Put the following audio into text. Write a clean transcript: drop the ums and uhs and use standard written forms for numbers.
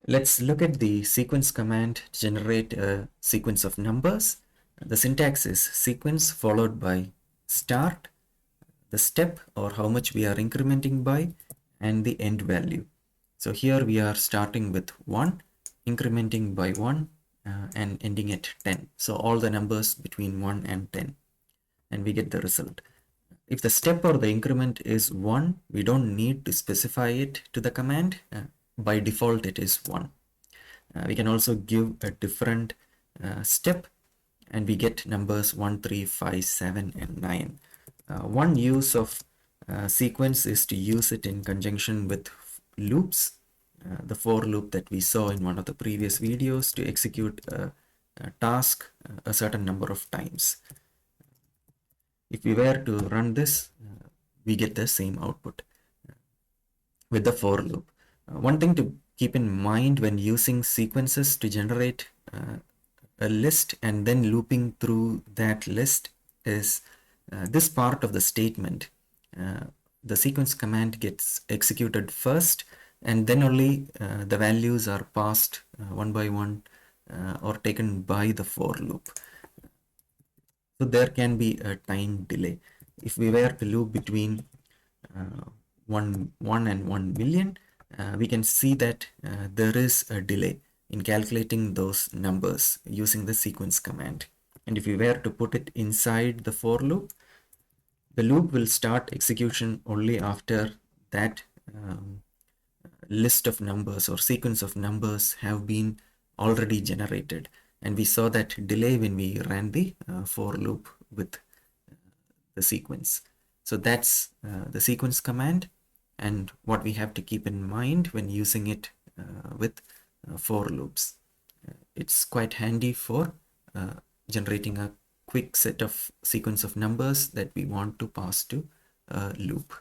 Let's look at the sequence command to generate a sequence of numbers. The syntax is sequence followed by start, the step or how much we are incrementing by, and the end value. So here we are starting with 1, incrementing by 1, and ending at 10. So all the numbers between 1 and 10, and we get the result. If the step or the increment is 1, we don't need to specify it to the command. By default, it is 1. We can also give a different step, and we get numbers 1, 3, 5, 7, and 9. One use of sequence is to use it in conjunction with loops, the for loop that we saw in one of the previous videos, to execute a task a certain number of times. If we were to run this, we get the same output with the for loop. One thing to keep in mind when using sequences to generate a list and then looping through that list is this part of the statement. The sequence command gets executed first, and then only the values are passed one by one or taken by the for loop. So there can be a time delay. If we were to loop between 1 and 1 million, we can see that there is a delay in calculating those numbers using the sequence command. And if we were to put it inside the for loop, the loop will start execution only after that list of numbers or sequence of numbers have been already generated. And we saw that delay when we ran the for loop with the sequence. So that's the sequence command, and what we have to keep in mind when using it with for loops. It's quite handy for generating a quick set of sequence of numbers that we want to pass to a loop.